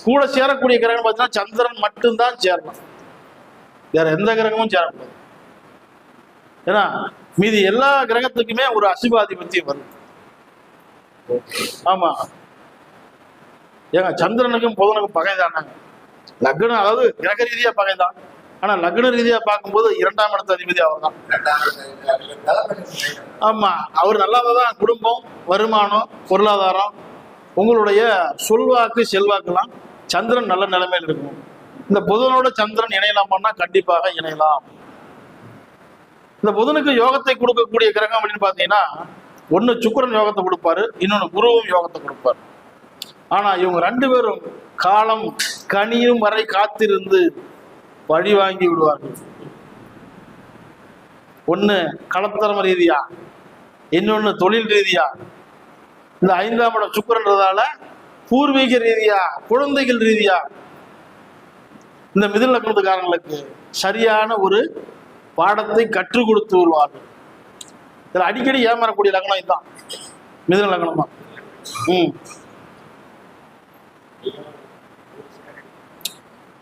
கூட சேரக்கூடிய கிரகம் பார்த்தீங்கன்னா சந்திரன் மட்டும்தான் சேரலாம், வேற எந்த கிரகமும் சேரக்கூடாது. ஏன்னா மீதி எல்லா கிரகத்துக்குமே ஒரு அசுபாதிபத்தியம் வரும். ஆமா, ஏங்க சந்திரனுக்கும் புதனுக்கும் பகைதானாங்க. லக்னம் அதாவது கிரக ரீதியா பகைதான், ஆனா லக்ன ரீதியா பார்க்கும்போது 2ஆம் இடத்து அதிபதி அவர் தான். ஆமா, அவர் நல்லாதான் குடும்பம், வருமானம், பொருளாதாரம், உங்களுடைய சொல்வாக்கு, செல்வாக்குலாம் சந்திரன் நல்ல நிலைமையில் இருக்கும். இந்த புதனோட சந்திரன் இணையலாமான்னா கண்டிப்பாக இணையலாம். இந்த புதனுக்கு யோகத்தை கொடுக்கக்கூடிய கிரகம் அப்படின்னு பாத்தீங்கன்னா ஒண்ணு சுக்கிரன் யோகத்தை கொடுப்பாரு, இன்னொன்னு குருவும் யோகத்தை கொடுப்பாரு. ஆனா இவங்க 2 பேரும் காலம் கனியும் வரை காத்திருந்து பழி வாங்கி விடுவார்கள். ஒண்ணு களத்தரம ரீதியா, இன்னொன்னு தொழில் ரீதியா. இந்த 5ஆம் இடம் சுக்கிரன்றதால பூர்வீக ரீதியா, குழந்தைகள் ரீதியா இந்த மிதுன லக்னத்துக்காரங்களுக்கு சரியான ஒரு பாடத்தை கற்றுக் கொடுத்து வருவார்கள். இதுல அடிக்கடி ஏமாறக்கூடிய லக்னம் இதுதான், மிதுன லக்னம் தான்.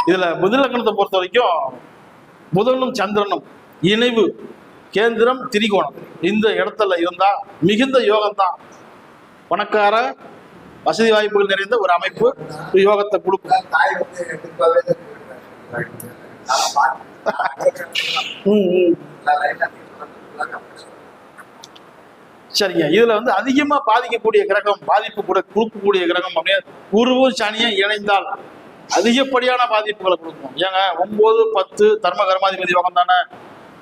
இதுல மிதுன லக்னத்தை பொறுத்த வரைக்கும் புதனும் சந்திரனும் இணைவு, கேந்திரம், திரிகோணம் இந்த இடத்துல இருந்தா மிகுந்த யோகம் தான். பணக்கார வசதி வாய்ப்புகள் நிறைந்த ஒரு அமைப்பு யோகத்தை கொடுக்கும். சரிங்க, இதுல அதிகமா பாதிக்கக்கூடிய கிரகம், பாதிப்பு கூட கொடுக்கக்கூடிய கிரகம் அப்படியே குருவும் சனியும் இணைந்தால் அதிகப்படியான பாதிப்புகளை கொடுக்கும். ஏங்க 9, 10 தர்ம கர்மாதிபதி யோகம் தானே,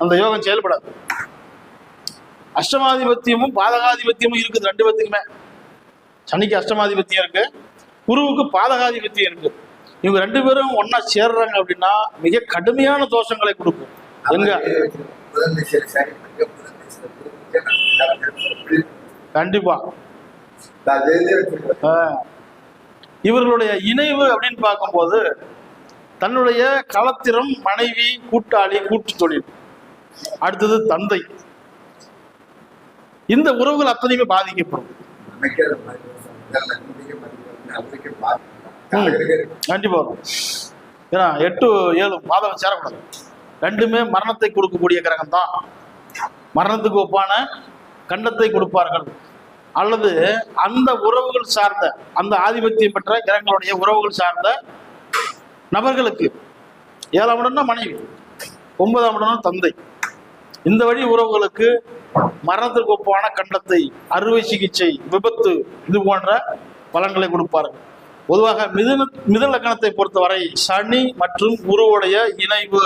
அந்த யோகம் செயல்படாது. அஷ்டமாதிபத்தியமும் பாதகாதிபத்தியமும் இருக்குது 2 பேத்துக்குமே. சனிக்கு அஷ்டமாதிபத்தியம் இருக்கு, குருவுக்கு பாதகாதிபத்தியம் இருக்கு. இவங்க 2 பேரும் ஒன்னா சேர்றாங்க அப்படின்னா மிக கடுமையான தோஷங்களை கொடுக்கும். எங்க கண்டிப்பா இவர்களுடைய இணைவு அப்படின்னு பார்க்கும்போது தன்னுடைய களத்திரம், மனைவி, கூட்டாளி, கூட்டு தொழில், அடுத்தது தந்தை, இந்த உறவுகள் அத்தனையுமே பாதிக்கப்படும். கண்டிப்பா வரும். ஏன்னா 8, 7 பாதகம் சேரக்கூடாது. 2மே மரணத்தை கொடுக்கக்கூடிய கிரகம் தான். மரணத்துக்கு ஒப்பான கண்டத்தை கொடுப்பார்கள். அல்லது அந்த உறவுகள் சார்ந்த, அந்த ஆதிபத்தியம் பெற்ற கிரகங்களுடைய உறவுகள் சார்ந்த நபர்களுக்கு 7ஆம் இடம்னா மனைவி, 9ஆம் இடம்னா தந்தை, இந்த வழி உறவுகளுக்கு மரணத்திற்கு ஒப்பான கண்டத்தை, அறுவை சிகிச்சை, விபத்து இது போன்ற பலன்களை கொடுப்பார்கள். பொதுவாக மிதுன லக்னத்தை பொறுத்தவரை சனி மற்றும் குருவுடைய இணைவு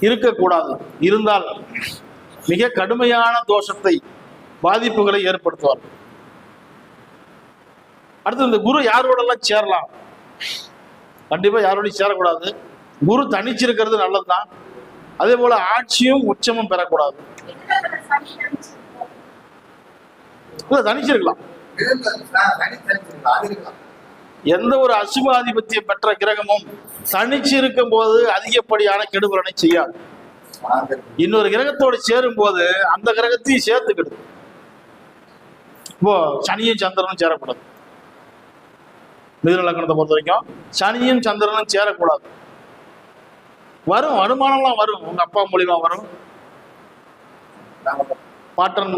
இருக்கக்கூடாது. இருந்தால் மிக கடுமையான தோஷத்தை, பாதிப்புகளை ஏற்படுத்துவார். அடுத்து இந்த குரு யாரோடெல்லாம் சேரலாம்? கண்டிப்பா யாரோடையும் சேரக்கூடாது. குரு தனிச்சிருக்கிறது நல்லதுதான். அதே போல ஆட்சியும் உச்சமும் பெறக்கூடாது. இல்ல தனிச்சிருக்கலாம். எந்த ஒரு அசுபாதிபத்தியம் பெற்ற கிரகமும் தனிச்சு இருக்கும் போது அதிகப்படியான கெடுபலனை செய்யாது. இன்னொரு கிரகத்தோடு சேரும் போது அந்த கிரகத்தையும் சேர்த்து கெடுது. இப்போ சனியும் சந்திரனும் சேரக்கூடாது. மிதுன லக்னத்தை பொறுத்த வரைக்கும் சனியும் சந்திரனும் சேரக்கூடாது. வரும் வருமானம்லாம் வரும், உங்க அப்பா மூலியமா வரும், பாட்டன்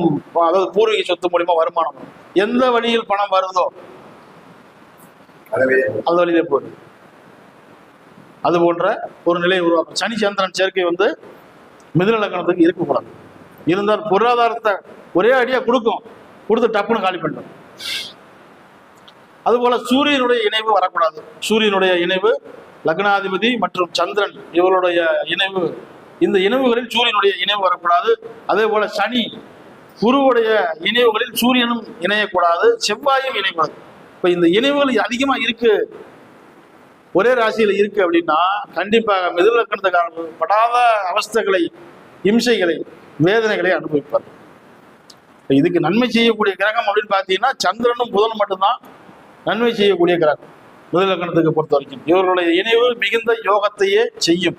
அதாவது பூர்வீக சொத்து மூலியமா வருமானம் வரும். எந்த வழியில் பணம் வருதோ அந்த வழியிலே போகுது. அது போன்ற ஒரு நிலையை உருவாக்கும். சனி சந்திரன் சேர்க்கை வந்து மிதுன லக்னத்துக்கு இருக்கக்கூடாது. இருந்தால் பொருளாதாரத்தை ஒரே அடியா கொடுத்து டப்புன்னு காலி பண்ணிடும். அதுபோல சூரியனுடைய இணைவு வரக்கூடாது. சூரியனுடைய இணைவு, லக்னாதிபதி மற்றும் சந்திரன் இவருடைய இணைவு, இந்த இணைவுகளில் சூரியனுடைய இணைவு வரக்கூடாது. அதே போல சனி குருவுடைய இணைவுகளில் சூரியனும் இணையக்கூடாது, செவ்வாயும் இணைக்கூடாது. இப்ப இந்த இணைவுகள் அதிகமா இருக்கு, ஒரே ராசியில இருக்கு அப்படின்னா கண்டிப்பாக மிதுன லக்னத்துக்காரர்கள் படாத அவஸ்தைகளை, இம்சைகளை, வேதனைகளை அனுபவிப்பார். இதுக்கு நன்மை செய்யக்கூடிய கிரகம் அப்படின்னு பார்த்தீங்கன்னா சந்திரனும் புதனும் மட்டும்தான் நன்மை செய்யக்கூடிய கிரகம் மிதுன லக்னத்துக்கு பொறுத்த வரைக்கும். இவர்களுடைய இணைவு மிகுந்த யோகத்தையே செய்யும்.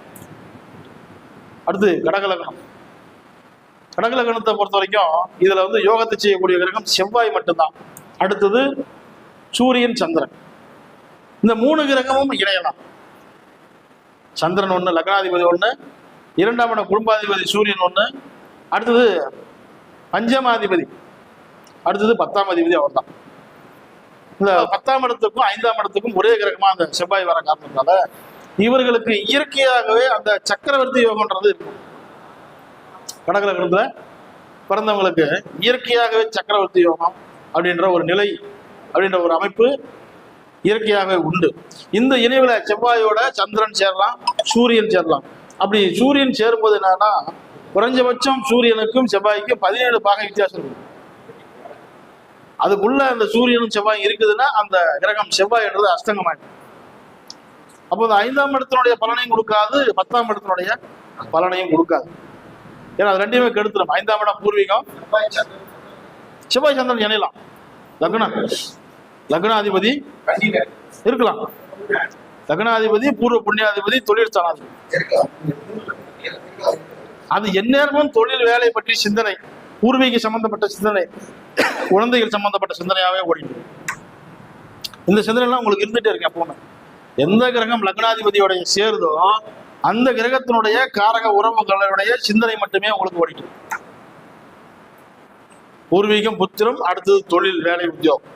அடுத்து கடகலக்னம். கடகலக்னத்தை பொறுத்த வரைக்கும் இதுல வந்து யோகத்தை செய்யக்கூடிய கிரகம் செவ்வாய் மட்டும்தான். அடுத்தது சூரியன், சந்திரன். இந்த 3 கிரகமும் இணையலாம். சந்திரன் ஒண்ணு, லக்னாதிபதி ஒண்ணு, 2ஆம் இடம் குடும்பாதிபதி சூரியன் ஒண்ணு, அடுத்தது பஞ்சமாதிபதி, அடுத்தது 10ஆம் அதிபதி அவர் தான். இந்த 10ஆம் இடத்துக்கும் 5ஆம் இடத்துக்கும் ஒரே கிரகமா அந்த செவ்வாய் வர காரணத்தினால இவர்களுக்கு இயற்கையாகவே அந்த சக்கரவர்த்தி யோகம்ன்றது இருக்கும். கடகலக்னத்துல பிறந்தவங்களுக்கு இயற்கையாகவே சக்கரவர்த்தி யோகம் அப்படின்ற ஒரு நிலை, அப்படின்ற ஒரு அமைப்பு இயற்கையாகவே உண்டு. இந்த இணைவுல செவ்வாயோட சந்திரன் சேரலாம், சூரியன் சேரலாம். அப்படி சூரியன் சேரும்போது என்னன்னா குறைஞ்சபட்சம் சூரியனுக்கும் செவ்வாய்க்கும் 17 பாகை வித்தியாசம் இருக்கு. அதுக்குள்ள அந்த சூரியனும் செவ்வாய் இருக்குதுன்னா அந்த கிரகம் செவ்வாய்ன்றது அஸ்தங்கமாயிடும். அப்போ அந்த 5ஆம் இடத்தினுடைய பலனையும் கொடுக்காது, 10ஆம் இடத்தினுடைய பலனையும் கொடுக்காது. ஏன்னா அது ரெண்டையுமே கெடுத்துடும். 5ஆம் இடம் பூர்வீகம், செவ்வாய் சந்திரன் இணையலாம். லக்னாதிபதி இருக்கலாம், லக்னாதிபதி, பூர்வ புண்ணியாதிபதி, தொழில் ஸ்தானாதிபதி. அது எந்நேரமும் தொழில் வேலை பற்றி சிந்தனை, பூர்வீக சம்பந்தப்பட்ட சிந்தனை, குழந்தைகள் சம்பந்தப்பட்ட சிந்தனையாவே ஓடிடும். இந்த சிந்தனைலாம் உங்களுக்கு இருந்துட்டே இருக்கு. எப்பவுமே எந்த கிரகம் லக்னாதிபதியோடைய சேருதோ அந்த கிரகத்தினுடைய காரக உறவுகளுடைய சிந்தனை மட்டுமே உங்களுக்கு ஓடிட்டு. பூர்வீகம், புத்திரம், அடுத்தது தொழில், வேலை, உத்தியோகம்.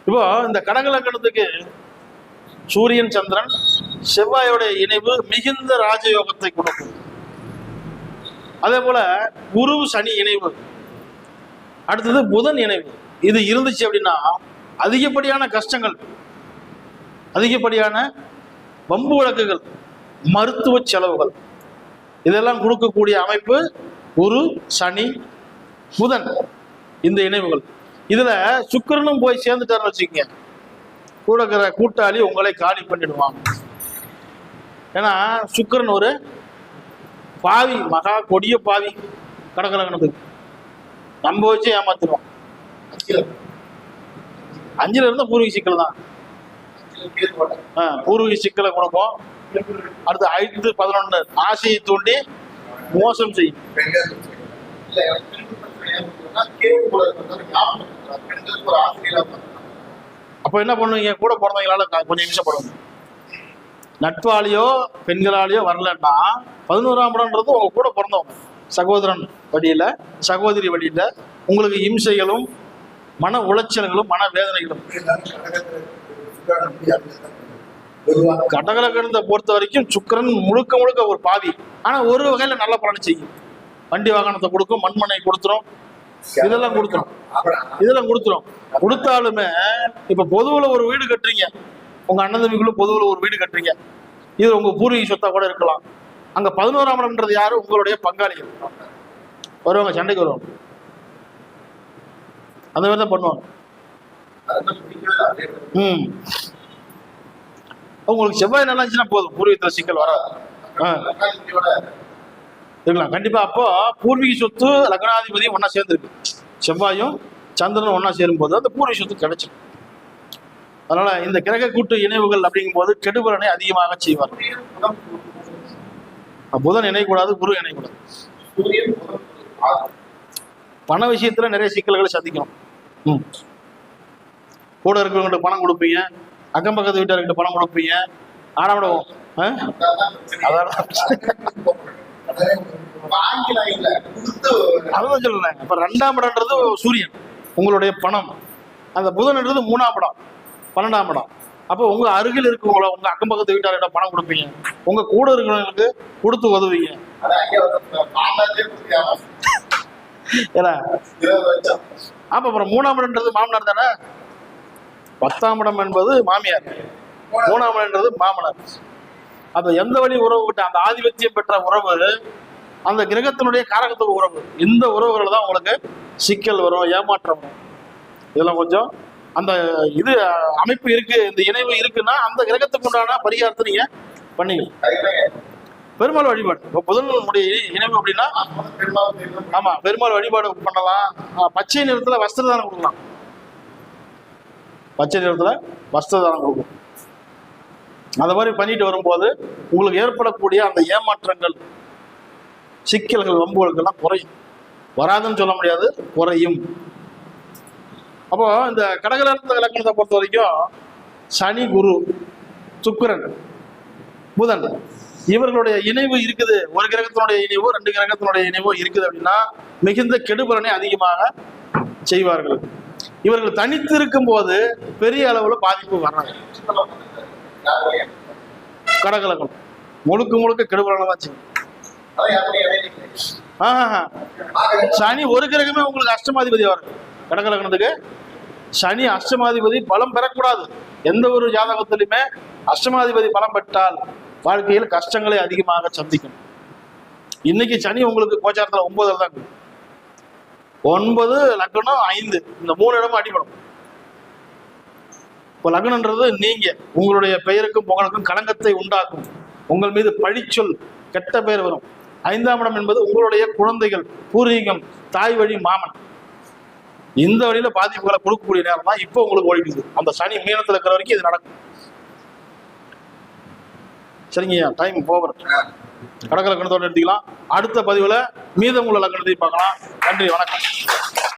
இப்போ இந்த கடகலக்கணத்துக்கு சூரியன், சந்திரன், செவ்வாயோடைய இணைவு மிகுந்த ராஜயோகத்தை கொடுக்கும். அதே போல குரு, சனி இணைவு, அடுத்தது புதன் இணைவு, இது இருந்துச்சு அப்படின்னா அதிகப்படியான கஷ்டங்கள், அதிகப்படியான வம்பு வழக்குகள், மருத்துவ செலவுகள் இதெல்லாம் கொடுக்கக்கூடிய அமைப்பு குரு, சனி, புதன் இந்த இணைவுகள். இதுல சுக்கிரனும் போய் சேர்ந்துட்டாருன்னு வச்சுக்கோங்க, கூட இருக்கிற கூட்டாளி உங்களை காலி பண்ணிடுவாங்க. ஏன்னா சுக்கிரன் ஒரு பாவி, மகா கொடிய பாவி. கடகலக்கணத்துக்கு நம்ம வச்சு ஏமாத்துருவோம். 5ல இருந்தா பூர்வீக சிக்கல் தான். பூர்வீக சிக்கலை கொடுப்போம். அடுத்து 5, 11 ஆசையை தூண்டி மோசம் செய்யும். அப்ப என்ன பண்ணுவீங்க? கூட பிறந்தவங்களால கொஞ்சம் இம்சப்படுவாங்க. நட்பாலேயோ பெண்களாலேயோ வரலன்னா 11ஆம் இடம்ன்றது உங்க கூட பிறந்தவங்க, சகோதரன் வழியில, சகோதரி வழியில உங்களுக்கு இம்சைகளும், மன உளைச்சல்களும், மன வேதனைகளும். கடகலக்கணத்தை பொறுத்த வரைக்கும் சுக்கிரன் முழுக்க முழுக்க ஒரு பாவி. ஆனா ஒரு வகையில நல்ல பலனை செய்யும். வண்டி வாகனத்தை கொடுக்கும், மண்மனை கொடுத்துரும், இதெல்லாம் கொடுத்துரும். கொடுத்தாலுமே இப்ப பொதுவுல ஒரு வீடு கட்டுறீங்க, உங்க அண்ணன் தம்பிக்குள்ள பொதுவுல ஒரு வீடு கட்டுறீங்க, இது உங்க பூர்வீக சொத்தா கூட இருக்கலாம். அங்க 11ஆம் இடம்ன்றது யாரு? உங்களுடைய பங்காளிகள் வருவாங்க, சண்டைக்கு வருவாங்க. அந்த மாதிரி தான் பண்ணுவாங்க. உங்களுக்கு செவ்வாய் நல்லா இருந்துச்சுன்னா போதும், பூர்வீகத்துல சிக்கல் வராது. இருக்கலாம் கண்டிப்பா. அப்போ பூர்வீக சொத்து லக்னாதிபதி ஒன்னா சேர்ந்துருக்கு, செவ்வாயும் சந்திரனும் ஒன்னா சேரும் போது அந்த பூர்வீக சொத்து கிடைச்சிடும். அதனால இந்த கிரக கூட்டு இணைவுகள் அப்படிங்கும் போது கெடுபலனை அதிகமாக செய்வார். புதன் இணையக்கூடாது, குரு இணையக்கூடாது. பண விஷயத்துல நிறைய சிக்கல்களை சந்திக்கணும். கூட இருக்கிறவங்கிட்ட பணம் கொடுப்பீங்க, அக்கம் பக்கத்து வீட்டார்கிட்ட பணம் கொடுப்பீங்க, ஆறாவிடுவோம். அதான் சொல்றேன். இப்ப 2ஆம் இடம்ன்றது சூரியன், உங்களுடைய பணம். அந்த புதன்ன்றது 3ஆம் இடம், 12ஆம் இடம். அப்போ உங்க அருகில் இருக்கவங்கள, உங்க அக்கம் பக்கத்து வீட்டார்கிட்ட பணம் கொடுப்பீங்க, உங்க கூட இருக்கிறவங்களுக்கு கொடுத்து உதவுவீங்க. அப்ப அப்புறம் 3ஆம் இடம்ன்றது மாமனார் தானே. 10ஆம் இடம் என்பது மாமியார், 3ஆம் இடம்ன்றது மாமனார். அப்ப எந்த வழி உறவு கிட்ட அந்த ஆதிபத்தியம் பெற்ற உறவு, அந்த கிரகத்தினுடைய காரகத்துவ உறவு, இந்த உறவுகள் தான் உங்களுக்கு சிக்கல் வரும், ஏமாற்றம் வரும். இதெல்லாம் கொஞ்சம் அந்த இது அமைப்பு இருக்கு, இந்த இணைவு இருக்குன்னா அந்த கிரகத்துக்கு உண்டான பரிகாரத்தை நீங்க பண்ணிக்கலாம். பெருமாள் வழிபாடு, இப்போ புதனுடைய இணைவு அப்படின்னா ஆமா பெருமாள் வழிபாடு பண்ணலாம். பச்சை நிறத்துல வஸ்திர தானம் கொடுக்கலாம், பச்சை நிறத்துல வஸ்திர தானம் கொடுக்கும். அந்த மாதிரி பண்ணிட்டு வரும்போது உங்களுக்கு ஏற்படக்கூடிய அந்த ஏமாற்றங்கள், சிக்கல்கள், வம்புகளுக்கெல்லாம் குறையும். வராதுன்னு சொல்ல முடியாது, குறையும். அப்போ இந்த கடகலக்ன இலக்கணத்தை பொறுத்த வரைக்கும் சனி, குரு, சுக்கிரன், புதன் இவர்களுடைய இணைவு இருக்குது. ஒரு கிரகத்தினுடைய இணைவோ 2 கிரகத்தினுடைய இணைவோ இருக்குது அப்படின்னா மிகுந்த கெடுபலனை அதிகமாக செய்வார்கள். இவர்கள் தனித்து இருக்கும் போது பெரிய அளவுல பாதிப்பு வர்றாங்க. கடகலக்கணம் முழுக்க முழுக்க கெடுபலனை தான் செய்யும். சனி ஒரு கிரகமே உங்களுக்கு அஷ்டமாதிபதி வரும். கடகலக்கணத்துக்கு சனி அஷ்டமாதிபதி பலம் பெறக்கூடாது. எந்த ஒரு ஜாதகத்திலுமே அஷ்டமாதிபதி பலம் பெற்றால் வாழ்க்கையில் கஷ்டங்களை அதிகமாக சந்திக்கும். இன்னைக்கு சனி உங்களுக்கு கோச்சாரத்துல 9 தான் இருக்கு. 9, லக்னம், 5 இந்த 3 இடமும் அடிபடும். இப்போ லக்னன்றது நீங்க உங்களுடைய பெயருக்கும் புகழுக்கும் களங்கத்தை உண்டாக்கும். உங்கள் மீது பழிச்சொல், கெட்ட பெயர் வரும். 5ஆம் இடம் என்பது உங்களுடைய குழந்தைகள், பூர்வீகம், தாய் வழி, மாமன். இந்த வழியில பாதிப்புகளை கொடுக்கக்கூடிய நேரம் தான் இப்போ உங்களுக்கு ஓடிடுது. அந்த சனி மீனத்துல இருக்கிற வரைக்கும் இது நடக்கும். சரிங்கய்யா, டைம் ஓவர். கடக லக்னத்தோட எடுத்துக்கலாம். அடுத்த பதிவுல மீதமுள்ள லக்னத்தை பார்க்கலாம். நன்றி, வணக்கம்.